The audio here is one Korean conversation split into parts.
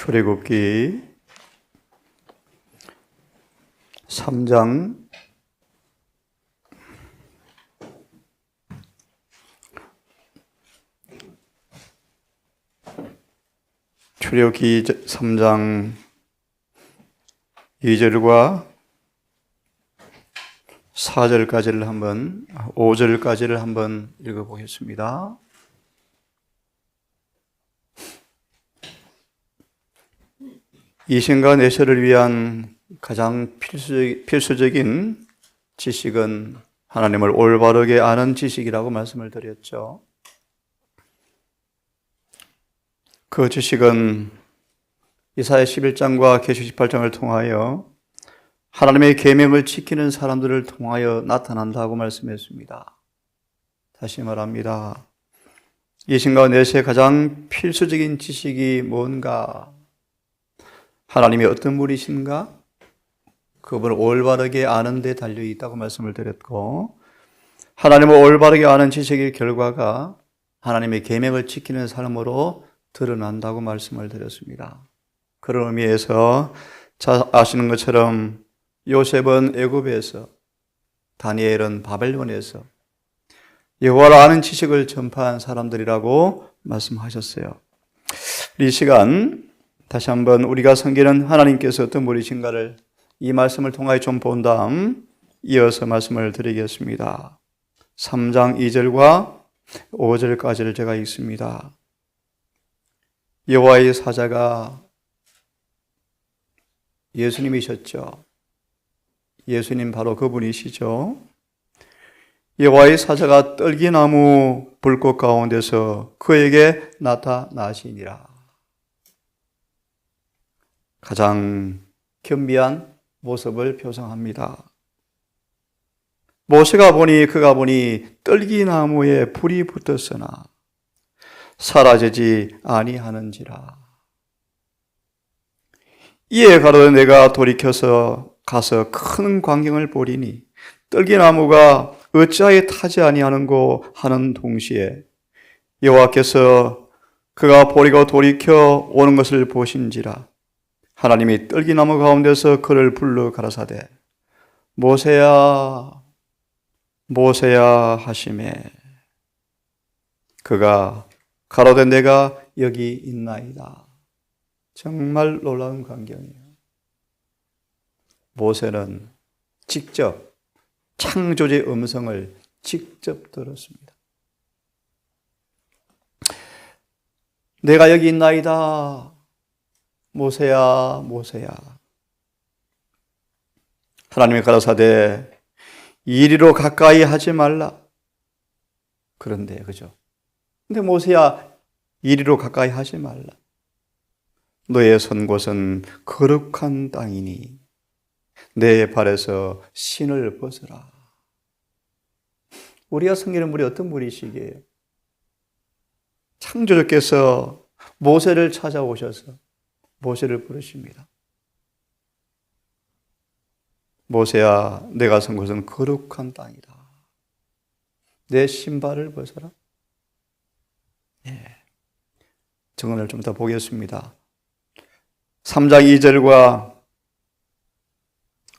출애굽기 3장 2절과 4절까지를 한번 5절까지를 한번 읽어보겠습니다. 이신과 내세를 위한 가장 필수적인 지식은 하나님을 올바르게 아는 지식이라고 말씀을 드렸죠. 그 지식은 이사야 11장과 계시 18장을 통하여 하나님의 계명을 지키는 사람들을 통하여 나타난다고 말씀했습니다. 다시 말합니다. 이신과 내세의 가장 필수적인 지식이 뭔가? 하나님이 어떤 분이신가? 그분을 올바르게 아는 데 달려있다고 말씀을 드렸고, 하나님을 올바르게 아는 지식의 결과가 하나님의 계명을 지키는 삶으로 드러난다고 말씀을 드렸습니다. 그런 의미에서 잘 아시는 것처럼 요셉은 애굽에서, 다니엘은 바벨론에서 여호와를 아는 지식을 전파한 사람들이라고 말씀하셨어요. 이 시간 다시 한번 우리가 섬기는 하나님께서 어떤 분이신가를 이 말씀을 통하여 좀 본 다음 이어서 말씀을 드리겠습니다. 3장 2절과 5절까지를 제가 읽습니다. 여호와의 사자가 예수님이셨죠. 예수님 바로 그분이시죠. 여호와의 사자가 떨기나무 불꽃 가운데서 그에게 나타나시니라. 가장 겸비한 모습을 표상합니다. 모세가 그가 보니 떨기나무에 불이 붙었으나 사라지지 아니하는지라. 이에 가로되 내가 돌이켜서 가서 큰 광경을 보리니 떨기나무가 어찌하여 타지 아니하는고 하는 동시에 여호와께서 그가 보리고 돌이켜 오는 것을 보신지라. 하나님이 떨기나무 가운데서 그를 불러 가라사대 모세야 모세야 하시매 그가 가로되 내가 여기 있나이다. 정말 놀라운 광경이에요. 모세는 직접 창조주의 음성을 직접 들었습니다. 내가 여기 있나이다. 모세야 모세야. 하나님이 가라사대 이리로 가까이 하지 말라. 그런데 그죠? 근데 모세야 이리로 가까이 하지 말라. 너의 선 곳은 거룩한 땅이니 내 발에서 신을 벗으라. 우리가 섬기는 분이 어떤 분이시기에요? 창조주께서 모세를 찾아오셔서 모세를 부르십니다. 모세야 내가 선 곳은 거룩한 땅이다. 내 신발을 벗어라. 정언을 좀 더 보겠습니다. 3장 2절과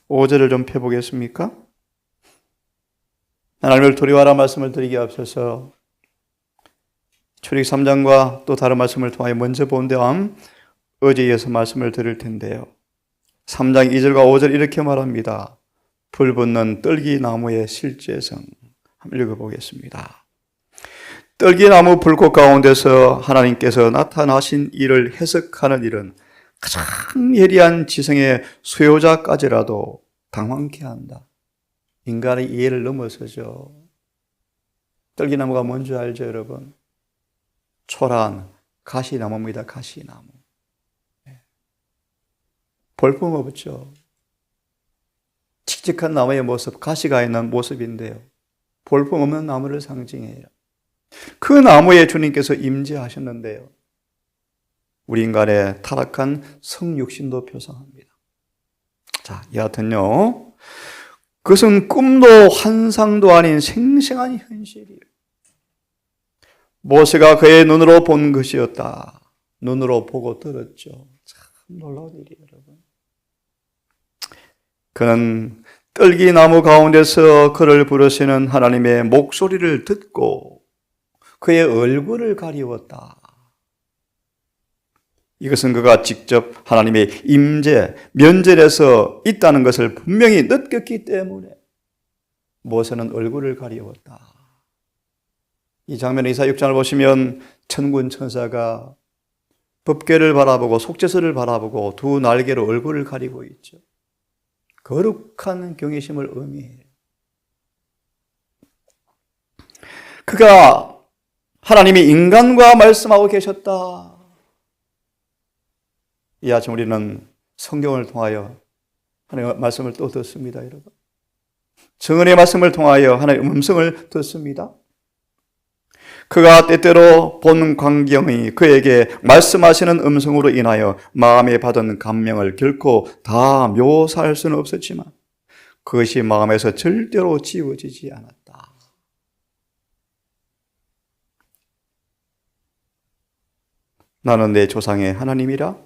5절을 좀 펴보겠습니까? 하나님을 두려워하라 말씀을 드리기에 앞서서 출애굽기 3장과 또 다른 말씀을 통하여 먼저 본 다음 어제 이어서 말씀을 드릴 텐데요. 3장 2절과 5절 이렇게 말합니다. 불 붙는 떨기나무의 실제성 한번 읽어보겠습니다. 떨기나무 불꽃 가운데서 하나님께서 나타나신 일을 해석하는 일은 가장 예리한 지성의 수요자까지라도 당황케 한다. 인간의 이해를 넘어서죠. 떨기나무가 뭔지 알죠, 여러분? 초란 가시나무입니다. 가시나무. 볼품 없죠. 칙칙한 나무의 모습, 가시가 있는 모습인데요. 볼품 없는 나무를 상징해요. 그 나무에 주님께서 임재하셨는데요. 우리 인간의 타락한 성육신도 표상합니다. 자, 여하튼요. 그것은 꿈도 환상도 아닌 생생한 현실이에요. 모세가 그의 눈으로 본 것이었다. 눈으로 보고 들었죠. 참 놀라운 일이에요, 여러분. 그는 떨기나무 가운데서 그를 부르시는 하나님의 목소리를 듣고 그의 얼굴을 가리웠다. 이것은 그가 직접 하나님의 임재, 면전에서 있다는 것을 분명히 느꼈기 때문에 모세는 얼굴을 가리웠다. 이 장면 이사야 6장을 보시면 천군 천사가 법궤를 바라보고 속죄서를 바라보고 두 날개로 얼굴을 가리고 있죠. 거룩한 경외심을 의미해요. 그가 하나님이 인간과 말씀하고 계셨다. 이 아침 우리는 성경을 통하여 하나님의 말씀을 또 듣습니다, 여러분. 정언의 말씀을 통하여 하나님의 음성을 듣습니다. 그가 때때로 본 광경이 그에게 말씀하시는 음성으로 인하여 마음에 받은 감명을 결코 다 묘사할 수는 없었지만 그것이 마음에서 절대로 지워지지 않았다. 나는 내 조상의 하나님이라,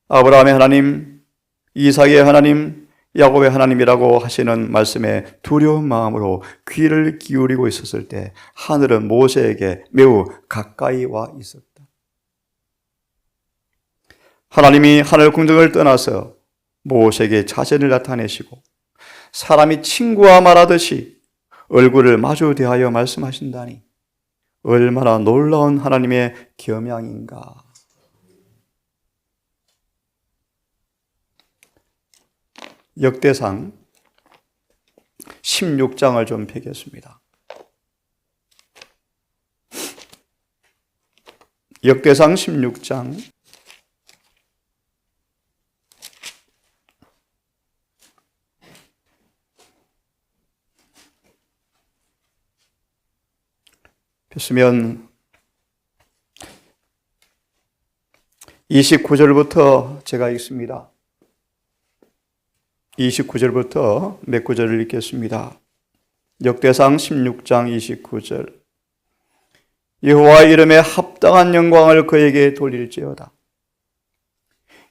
아브라함의 하나님, 이삭의 하나님, 야곱의 하나님이라고 하시는 말씀에 두려운 마음으로 귀를 기울이고 있었을 때 하늘은 모세에게 매우 가까이 와 있었다. 하나님이 하늘 궁정을 떠나서 모세에게 자신을 나타내시고 사람이 친구와 말하듯이 얼굴을 마주 대하여 말씀하신다니 얼마나 놀라운 하나님의 겸양인가. 역대상 16장을 좀 펴겠습니다. 역대상 16장 29절부터 제가 읽습니다. 29절부터 몇 구절을 읽겠습니다. 역대상 16장 29절. 여호와의 이름에 합당한 영광을 그에게 돌릴지어다.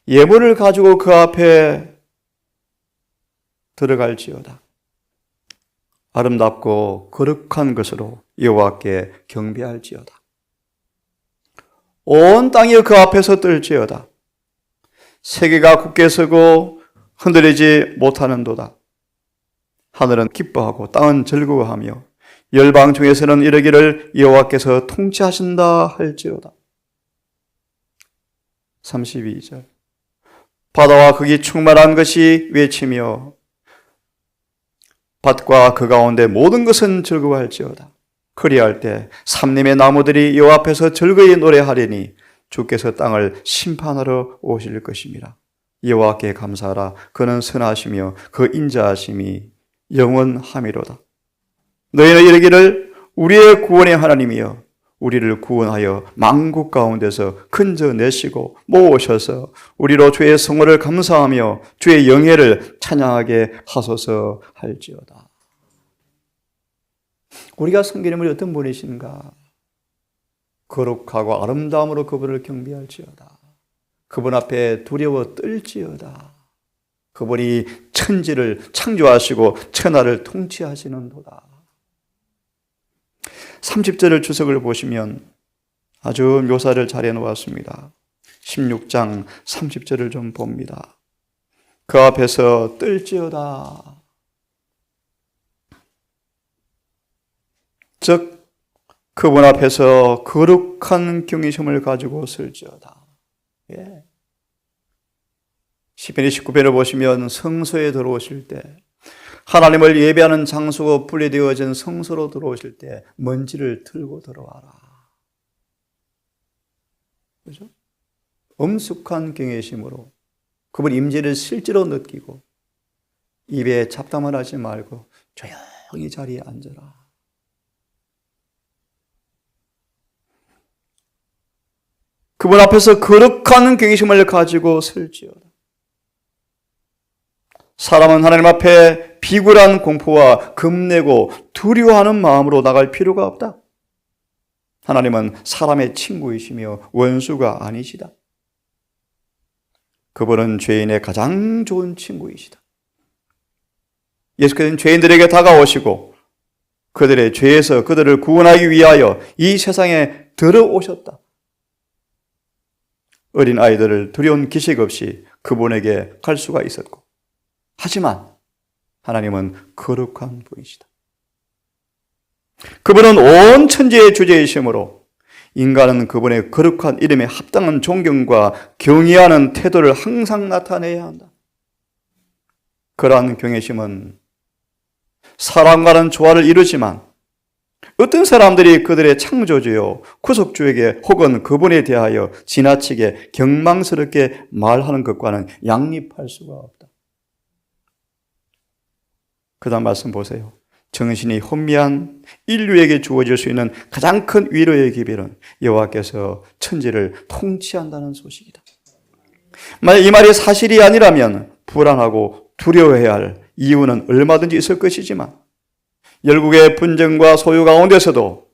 예물을 가지고 그 앞에 들어갈지어다. 아름답고 거룩한 것으로 여호와께 경배할지어다. 온 땅이 그 앞에서 떨지어다. 세계가 굳게 서고 흔들리지 못하는도다. 하늘은 기뻐하고 땅은 즐거워하며 열방 중에서는 이르기를 여호와께서 통치하신다 할지어다. 32절. 바다와 거기 충만한 것이 외치며 밭과 그 가운데 모든 것은 즐거워할지어다. 그리할 때 삼림의 나무들이 여호와 앞에서 즐거이 노래하리니 주께서 땅을 심판하러 오실 것입니다. 여호와께 감사하라. 그는 선하시며 그 인자하심이 영원함이로다. 너희는 이르기를 우리의 구원의 하나님이여 우리를 구원하여 만국 가운데서 건져내시고 모으셔서 우리로 주의 성호를 감사하며 주의 영예를 찬양하게 하소서 할지어다. 우리가 섬기는 분이 어떤 분이신가? 거룩하고 아름다움으로 그분을 경배할지어다. 그분 앞에 두려워 떨지어다. 그분이 천지를 창조하시고 천하를 통치하시는도다. 30절을 주석을 보시면 아주 묘사를 잘 해놓았습니다. 16장 30절을 좀 봅니다. 그 앞에서 떨지어다. 즉 그분 앞에서 거룩한 경외심을 가지고 설지어다. 예. 시편 29편을 보시면 성소에 들어오실 때 하나님을 예배하는 장소가 분리되어진 성소로 들어오실 때 먼지를 털고 들어와라. 그죠? 엄숙한 경외심으로 그분 임재를 실제로 느끼고 입에 잡담을 하지 말고 조용히 자리에 앉아라. 그분 앞에서 거룩한 경외심을 가지고 설지어다. 사람은 하나님 앞에 비굴한 공포와 겁내고 두려워하는 마음으로 나갈 필요가 없다. 하나님은 사람의 친구이시며 원수가 아니시다. 그분은 죄인의 가장 좋은 친구이시다. 예수께서는 죄인들에게 다가오시고 그들의 죄에서 그들을 구원하기 위하여 이 세상에 들어오셨다. 어린 아이들을 두려운 기색 없이 그분에게 갈 수가 있었고, 하지만 하나님은 거룩한 분이시다. 그분은 온 천지의 주제이시므로 인간은 그분의 거룩한 이름에 합당한 존경과 경외하는 태도를 항상 나타내야 한다. 그러한 경외심은 사람과는 조화를 이루지만 어떤 사람들이 그들의 창조주요 구속주에게 혹은 그분에 대하여 지나치게 경망스럽게 말하는 것과는 양립할 수가 없다. 그 다음 말씀 보세요. 정신이 혼미한 인류에게 주어질 수 있는 가장 큰 위로의 기별은 여호와께서 천지를 통치한다는 소식이다. 만약 이 말이 사실이 아니라면 불안하고 두려워해야 할 이유는 얼마든지 있을 것이지만 열국의 분쟁과 소유 가운데서도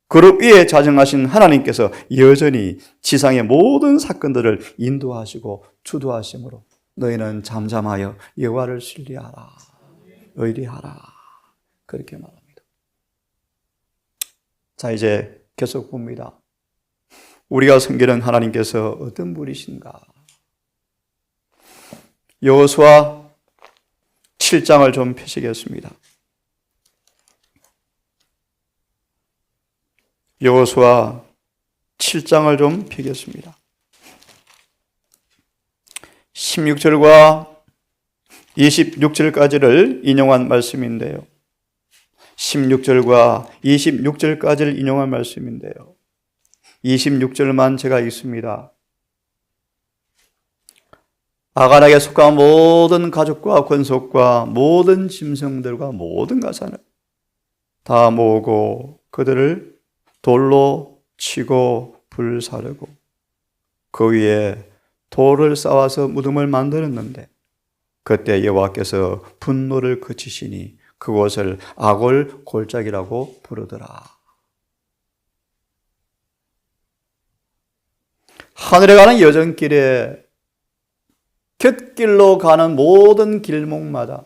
그룹 위에 자정하신 하나님께서 여전히 지상의 모든 사건들을 인도하시고 주도하시므로 너희는 잠잠하여 여호와를 신뢰하라, 의리하라, 그렇게 말합니다. 자, 이제 계속 봅니다. 우리가 섬기는 하나님께서 어떤 분이신가? 여호수아 7장을 좀 펴시겠습니다. 여호수아 7장을 좀 펴겠습니다. 16절과 26절까지를 인용한 말씀인데요. 16절과 26절까지를 인용한 말씀인데요. 26절만 제가 읽습니다. 아간에게 속한 모든 가족과 권속과 모든 짐승들과 모든 가산을 다 모으고 그들을 돌로 치고 불사르고 그 위에 돌을 쌓아서 무덤을 만들었는데 그때 여호와께서 분노를 그치시니 그곳을 아골 골짜기라고 부르더라. 하늘에 가는 여정길에 곁길로 가는 모든 길목마다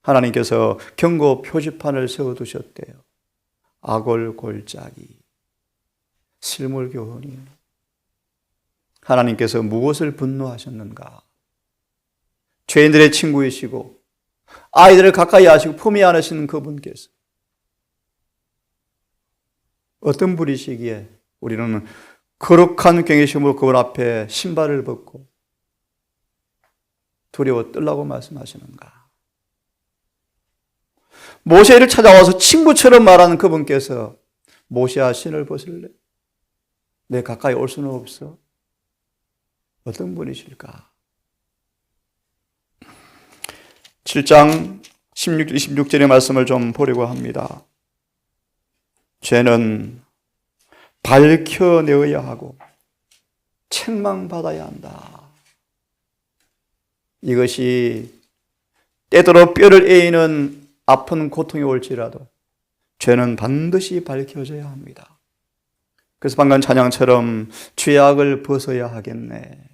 하나님께서 경고 표지판을 세워두셨대요. 아골 골짜기, 실물교훈이. 하나님께서 무엇을 분노하셨는가? 죄인들의 친구이시고 아이들을 가까이 하시고 품에 안으시는 그분께서 어떤 분이시기에 우리는 거룩한 경외심으로 그분 앞에 신발을 벗고 두려워 떨라고 말씀하시는가? 모세를 찾아와서 친구처럼 말하는 그분께서 모세야 신을 벗을래? 내 가까이 올 수는 없어. 어떤 분이실까? 7장 16절의 말씀을 좀 보려고 합니다. 죄는 밝혀내어야 하고 책망받아야 한다. 이것이 때때로 뼈를 에이는 아픈 고통이 올지라도 죄는 반드시 밝혀져야 합니다. 그래서 방금 찬양처럼 죄악을 벗어야 하겠네.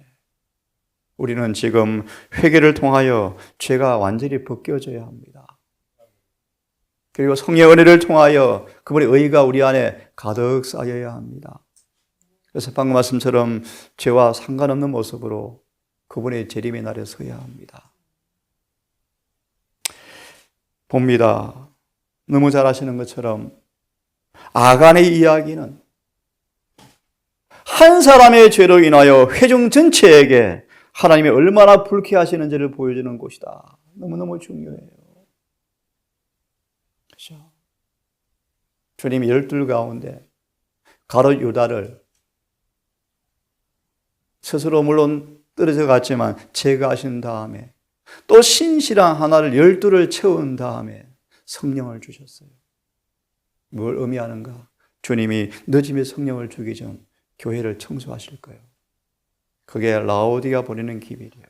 우리는 지금 회개를 통하여 죄가 완전히 벗겨져야 합니다. 그리고 성령의 은혜를 통하여 그분의 의가 우리 안에 가득 쌓여야 합니다. 그래서 방금 말씀처럼 죄와 상관없는 모습으로 그분의 재림의 날에 서야 합니다. 봅니다. 너무 잘 아시는 것처럼 아간의 이야기는 한 사람의 죄로 인하여 회중 전체에게 하나님이 얼마나 불쾌하시는지를 보여주는 곳이다. 너무너무 중요해요. 그렇죠? 주님이 12 가운데 가롯 유다를 스스로 물론 떨어져 갔지만 제거하신 다음에 또 신실한 하나를 12를 채운 다음에 성령을 주셨어요. 뭘 의미하는가? 주님이 늦음에 성령을 주기 전 교회를 청소하실 거예요. 그게 라오디가 보내는 기별이에요.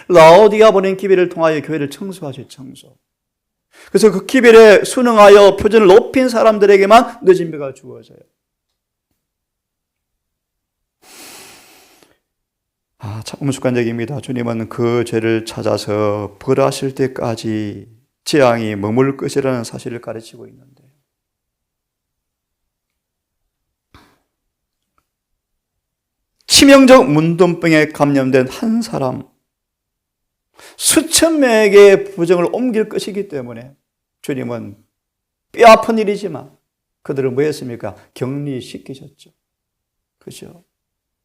라오디가 보낸 기별을 통하여 교회를 청소하실 청소. 그래서 그 기별에 순응하여 표준을 높인 사람들에게만 늦은 배가 주어져요. 참 엄숙한 얘기입니다. 주님은 그 죄를 찾아서 벌하실 때까지 재앙이 머물 것이라는 사실을 가르치고 있는데, 치명적 문둥병에 감염된 한 사람, 수천 명에게 부정을 옮길 것이기 때문에 주님은 뼈아픈 일이지만 그들을 뭐 했습니까? 격리시키셨죠. 그죠?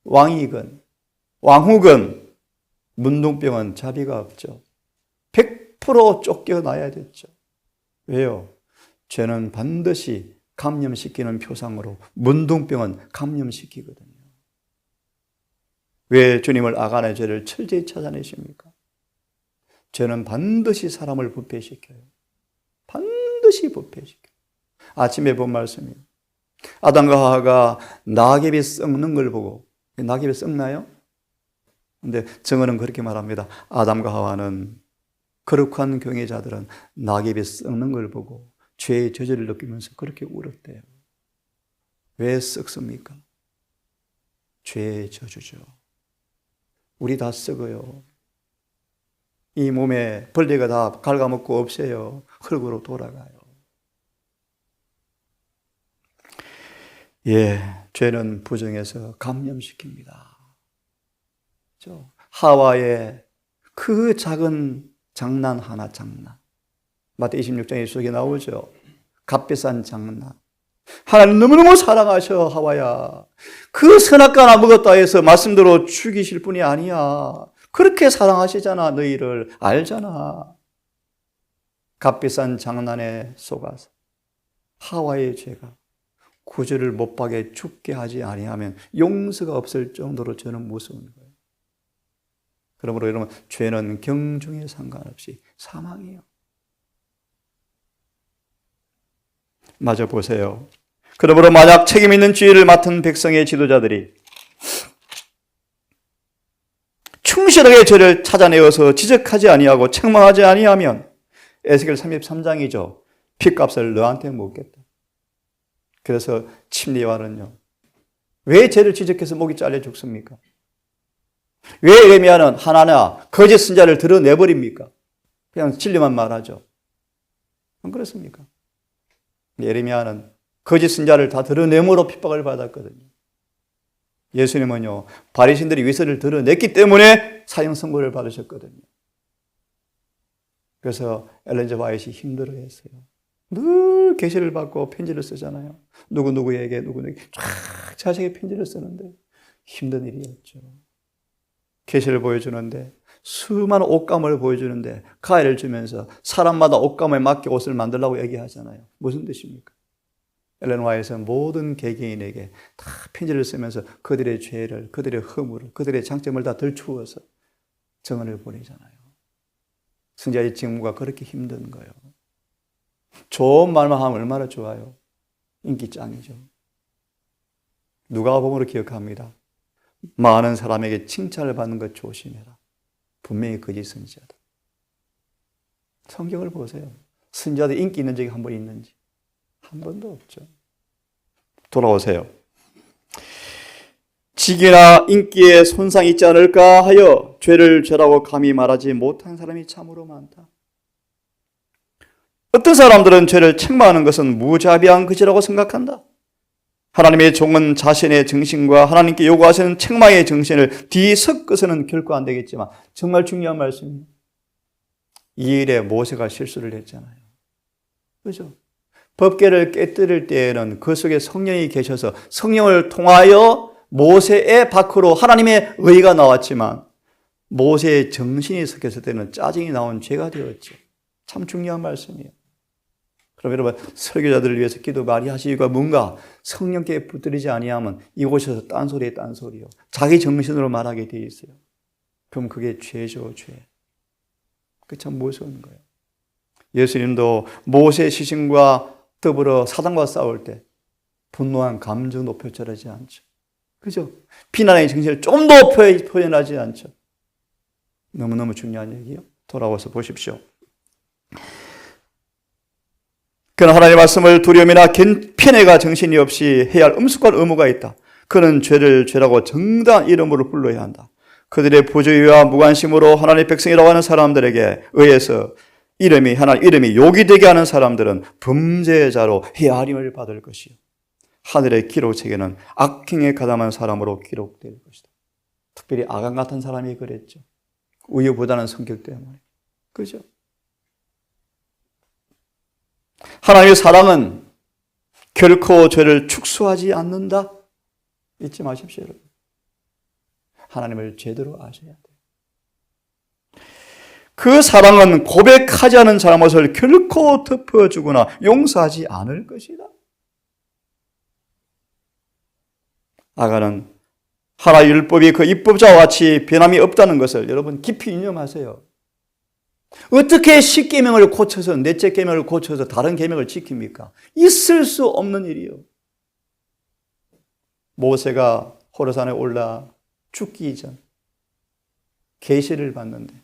왕이건 왕후건 문둥병은 자비가 없죠. 100% 쫓겨나야 됐죠. 왜요? 죄는 반드시 감염시키는 표상으로 문둥병은 감염시키거든요. 왜 주님을 아간의 죄를 철저히 찾아내십니까? 죄는 반드시 사람을 부패시켜요. 반드시 부패시켜요. 아침에 본 말씀이에요. 아담과 하와가 낙엽이 썩는 걸 보고, 낙엽이 썩나요? 근데 증언은 그렇게 말합니다. 아담과 하와는, 거룩한 경외자들은 낙엽이 썩는 걸 보고 죄의 저주를 느끼면서 그렇게 울었대요. 왜 썩습니까? 죄의 저주죠. 우리 다 썩어요. 이 몸에 벌레가 다 갉아먹고 없애요. 흙으로 돌아가요. 죄는 부정해서 감염시킵니다. 하와의 그 작은 장난 하나, 장난. 마태 26장에 속에 나오죠. 값비싼 장난. 하나님 너무너무 사랑하셔, 하와야. 그 선악과 하나 먹었다 해서 말씀대로 죽이실 분이 아니야. 그렇게 사랑하시잖아, 너희를. 알잖아. 값비싼 장난에 속아서 하와의 죄가 구주를 못 박에 죽게 하지 아니하면 용서가 없을 정도로 저는 무서운 거예요. 그러므로 여러분, 죄는 경중에 상관없이 사망이에요. 마저 보세요. 그러므로 만약 책임 있는 지위를 맡은 백성의 지도자들이 충실하게 죄를 찾아내어서 지적하지 아니하고 책망하지 아니하면, 에스겔 33장이죠. 핏값을 너한테 묻겠다. 그래서 침례와는요, 왜 죄를 지적해서 목이 잘려 죽습니까? 왜 예레미야는 하나나 거짓 선자를 드러내버립니까? 그냥 진리만 말하죠. 안 그렇습니까? 예레미야는 거짓 선자를 다 드러내므로 핍박을 받았거든요. 예수님은요, 바리새인들이 위선을 드러냈기 때문에 사형 선고를 받으셨거든요. 그래서 엘렌 지 화이트이 힘들어했어요. 늘 계시를 받고 편지를 쓰잖아요. 누구누구에게 쫙 자세하게 편지를 쓰는데 힘든 일이었죠. 계시를 보여주는데, 수많은 옷감을 보여주는데 가해를 주면서 사람마다 옷감에 맞게 옷을 만들라고 얘기하잖아요. 무슨 뜻입니까? 엘렌 화이트는 모든 개개인에게 다 편지를 쓰면서 그들의 죄를, 그들의 허물을, 그들의 장점을 다 들추어서 증언을 보내잖아요. 승자의 직무가 그렇게 힘든 거예요. 좋은 말만 하면 얼마나 좋아요. 인기 짱이죠. 누가복음으로 기억합니다. 많은 사람에게 칭찬을 받는 것 조심해라. 분명히 거짓 선지자다. 성경을 보세요. 선지자들 인기 있는 적이 한 번 있는지? 한 번도 없죠. 돌아오세요. 직이나 인기에 손상이 있지 않을까 하여 죄를 죄라고 감히 말하지 못한 사람이 참으로 많다. 어떤 사람들은 죄를 책망하는 것은 무자비한 것이라고 생각한다. 하나님의 종은 자신의 정신과 하나님께 요구하시는 책망의 정신을 뒤섞어서는 결코 안 되겠지만, 정말 중요한 말씀입니다. 이 일에 모세가 실수를 했잖아요. 그렇죠? 법궤를 깨뜨릴 때에는 그 속에 성령이 계셔서 성령을 통하여 모세의 밖으로 하나님의 의가 나왔지만, 모세의 정신이 섞였을 때는 짜증이 나온 죄가 되었죠. 참 중요한 말씀이에요. 그럼 여러분, 설교자들을 위해서 기도 많이 하시 이유가 뭔가? 성령께 붙들리지 아니하면 이곳에서 딴소리에 딴소리요. 자기 정신으로 말하게 돼 있어요. 그럼 그게 죄죠, 죄. 그게 참 무서운 거예요. 예수님도 모세의 시신과 더불어 사단과 싸울 때 분노한 감정 높여 절하지 않죠. 그죠? 비난의 정신을 좀 더 표현하지 않죠. 너무너무 중요한 얘기예요. 돌아와서 보십시오. 그는 하나님의 말씀을 두려움이나 편애가 정신이 없이 해야 할 엄숙한 의무가 있다. 그는 죄를 죄라고 정당한 이름으로 불러야 한다. 그들의 부주의와 무관심으로 하나님의 백성이라고 하는 사람들에게 의해서 하나님 이름이 욕이 되게 하는 사람들은 범죄자로 헤아림을 받을 것이요, 하늘의 기록책에는 악행에 가담한 사람으로 기록될 것이다. 특별히 아간 같은 사람이 그랬죠. 우유부단한 성격 때문에. 그죠? 하나님의 사랑은 결코 죄를 축소하지 않는다. 잊지 마십시오, 여러분. 하나님을 제대로 아셔야 돼요. 그 사랑은 고백하지 않은 잘못을 결코 덮어주거나 용서하지 않을 것이다. 아간은 하나의 율법이 그 입법자와 같이 변함이 없다는 것을 여러분 깊이 유념하세요. 어떻게 10계명을 고쳐서 넷째 계명을 고쳐서 다른 계명을 지킵니까? 있을 수 없는 일이요. 모세가 호르산에 올라 죽기 전 계시를 받는데,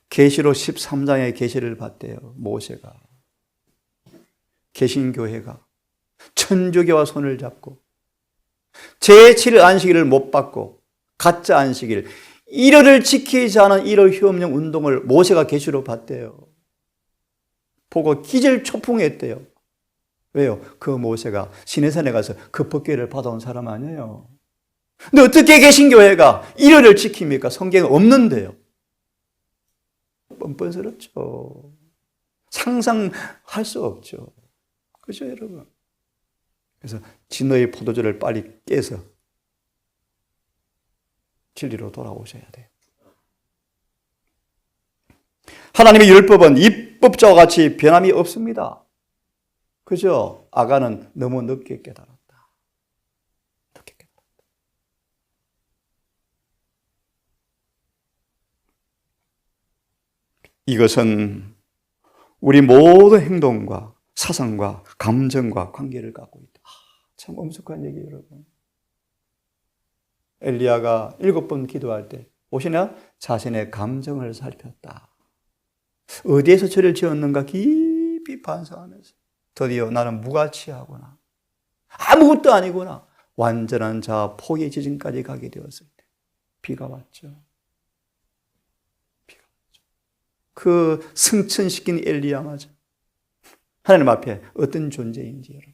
계시록 13장의 계시를 받대요. 모세가, 개신교회가 천주교와 손을 잡고 제7일 안식일을 못 받고 가짜 안식일, 1월을 지키지 않은 1월 휴업령 운동을 모세가 계시로 봤대요. 보고 기절초풍했대요. 왜요? 그 모세가 시내산에 가서 그 법궤를 받아온 사람 아니에요. 근데 어떻게 개신교회가 1월을 지킵니까? 성경에 없는데요. 뻔뻔스럽죠. 상상할 수 없죠. 그죠, 여러분? 그래서 진노의 포도주를 빨리 깨서 진리로 돌아오셔야 돼요. 하나님의 율법은 입법자와 같이 변함이 없습니다. 그죠? 아간은 너무 늦게 깨달았다. 늦게 깨달았다. 이것은 우리 모든 행동과 사상과 감정과 관계를 갖고 있다. 참 엄숙한 얘기예요, 여러분. 엘리야가 7번 기도할 때 보시나 자신의 감정을 살폈다. 어디에서 죄를 지었는가 깊이 반성하면서 드디어 나는 무가치하구나, 아무것도 아니구나, 완전한 자아 포기의 지점까지 가게 되었을 때 비가 왔죠. 비가 왔죠. 그 승천시킨 엘리야마저 하나님 앞에 어떤 존재인지 여러분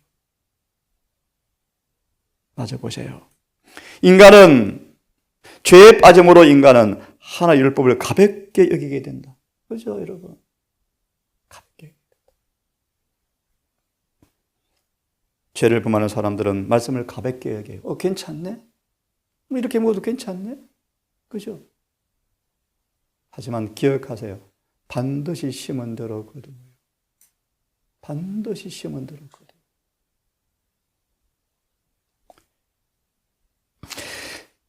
맞아보세요. 인간은, 죄에 빠짐으로 인간은 하나의 율법을 가볍게 여기게 된다. 그죠, 여러분? 가볍게. 죄를 범하는 사람들은 말씀을 가볍게 여겨요. 괜찮네? 이렇게 먹어도 괜찮네? 그죠? 하지만 기억하세요. 반드시 심은 대로 거두어요. 반드시 심은 대로 거두어요.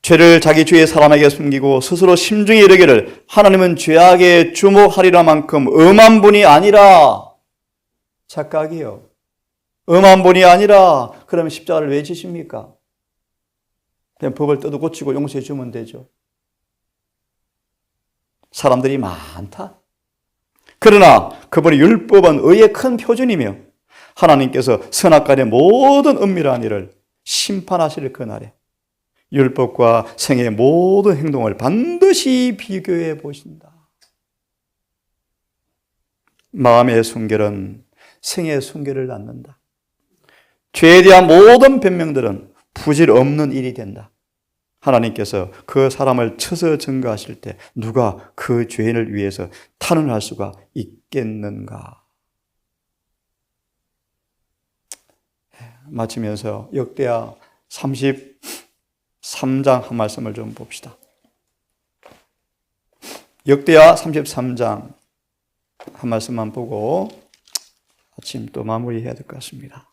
죄를 자기 주위의 사람에게 숨기고 스스로 심중에 이르기를 하나님은 죄악에 주목하리라 만큼 엄한 분이 아니라, 착각이요. 엄한 분이 아니라 그러면 십자가를 왜 지십니까? 그냥 법을 뜯어 고치고 용서해 주면 되죠. 사람들이 많다. 그러나 그분의 율법은 의의 큰 표준이며 하나님께서 선악간의 모든 은밀한 일을 심판하실 그날에 율법과 생애의 모든 행동을 반드시 비교해 보신다. 마음의 순결은 생애의 순결을 낳는다. 죄에 대한 모든 변명들은 부질 없는 일이 된다. 하나님께서 그 사람을 쳐서 증거하실 때 누가 그 죄인을 위해서 탄원할 수가 있겠는가? 마치면서 역대하 33장 한 말씀을 좀 봅시다. 역대하 33장 한 말씀만 보고 아침 또 마무리해야 될 것 같습니다.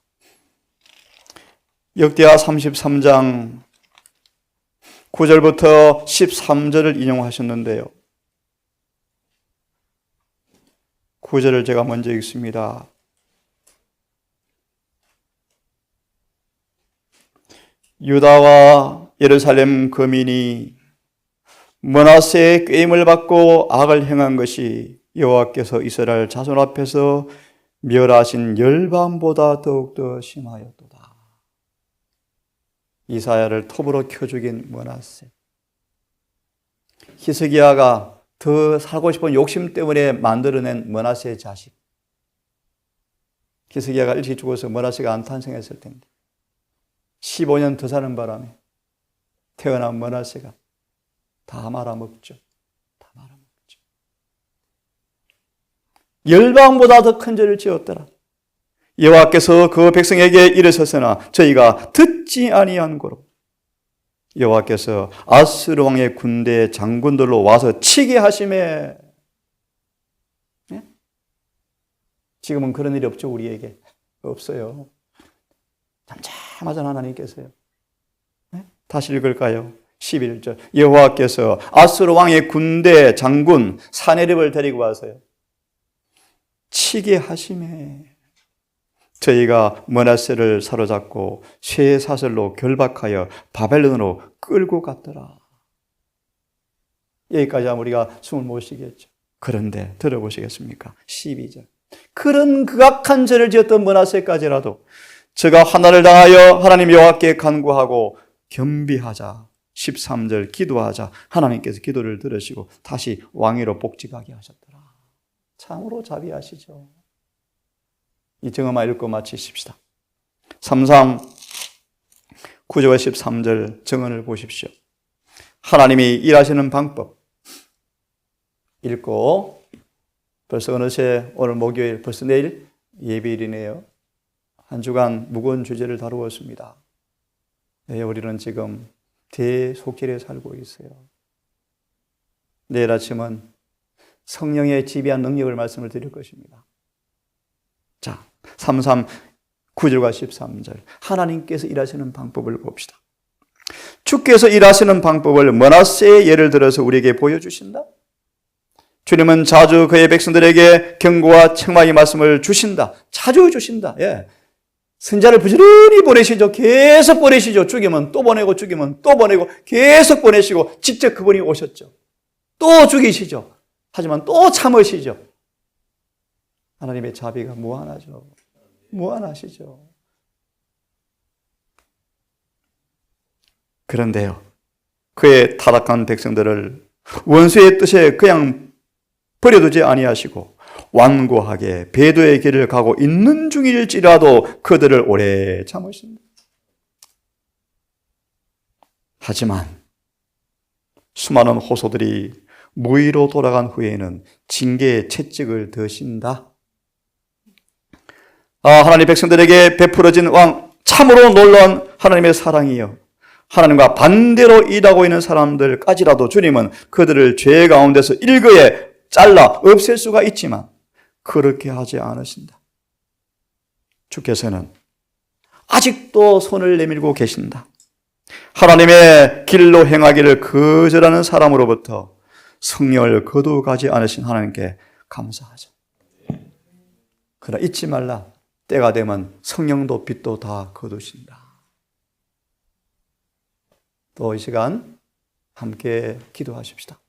역대하 33장 9절부터 13절을 인용하셨는데요. 9절을 제가 먼저 읽습니다. 유다와 예루살렘 거민이 므낫세의 꾀임을 받고 악을 행한 것이 여호와께서 이스라엘 자손 앞에서 멸하신 열방보다 더욱더 심하였도다. 이사야를 톱으로 켜 죽인 므낫세. 히스기야가 더 살고 싶은 욕심 때문에 만들어낸 므낫세의 자식. 히스기야가 일찍 죽어서 므낫세가 안 탄생했을 텐데 15년 더 사는 바람에 태어난 므낫세가 다 말아먹죠. 다 말아먹죠. 열방보다 더 큰 죄를 지었더라. 여호와께서 그 백성에게 이르셨으나 저희가 듣지 아니한 고로 여호와께서 아스르 왕의 군대 장군들로 와서 치게 하심에. 네? 지금은 그런 일이 없죠. 우리에게 없어요. 잠잠하신 하나님께서요. 네? 다시 읽을까요? 11절. 여호와께서 아스르 왕의 군대 장군 사네립을 데리고 와서요 치게 하심에 저희가 므낫세를 사로잡고 쇠사슬로 결박하여 바벨론으로 끌고 갔더라. 여기까지 하면 우리가 숨을 못 쉬겠죠. 그런데 들어보시겠습니까? 12절. 그런 극악한 죄를 지었던 므낫세까지라도 저가 환난을 당하여 하나님 여호와께 간구하고 겸비하자. 13절 기도하자. 하나님께서 기도를 들으시고 다시 왕위로 복직하게 하셨더라. 참으로 자비하시죠. 이 증언만 읽고 마치십시다. 3상 9절 13절 증언을 보십시오. 하나님이 일하시는 방법 읽고 벌써 어느새 오늘 목요일 벌써 내일 예배일이네요. 한 주간 무거운 주제를 다루었습니다. 네, 우리는 지금 대속길에 살고 있어요. 내일 아침은 성령의 지배한 능력을 말씀을 드릴 것입니다. 자, 3.3 9절과 13절 하나님께서 일하시는 방법을 봅시다. 주께서 일하시는 방법을 므낫세의 예를 들어서 우리에게 보여주신다. 주님은 자주 그의 백성들에게 경고와 책망의 말씀을 주신다. 자주 주신다. 예. 선자를 부지런히 보내시죠. 계속 보내시죠. 죽이면 또 보내고 죽이면 또 보내고 계속 보내시고 직접 그분이 오셨죠. 또 죽이시죠. 하지만 또 참으시죠. 하나님의 자비가 무한하죠. 무한하시죠. 그런데요, 그의 타락한 백성들을 원수의 뜻에 그냥 버려두지 아니하시고 완고하게 배도의 길을 가고 있는 중일지라도 그들을 오래 참으신다. 하지만 수많은 호소들이 무의로 돌아간 후에는 징계의 채찍을 드신다. 하나님 백성들에게 베풀어진 왕 참으로 놀라운 하나님의 사랑이요, 하나님과 반대로 일하고 있는 사람들까지라도 주님은 그들을 죄 가운데서 일거에 잘라 없앨 수가 있지만 그렇게 하지 않으신다. 주께서는 아직도 손을 내밀고 계신다. 하나님의 길로 행하기를 거절하는 사람으로부터 성령을 거두가지 않으신 하나님께 감사하자. 그러나 잊지 말라. 때가 되면 성령도 빛도 다 거두신다. 또 이 시간 함께 기도하십시다.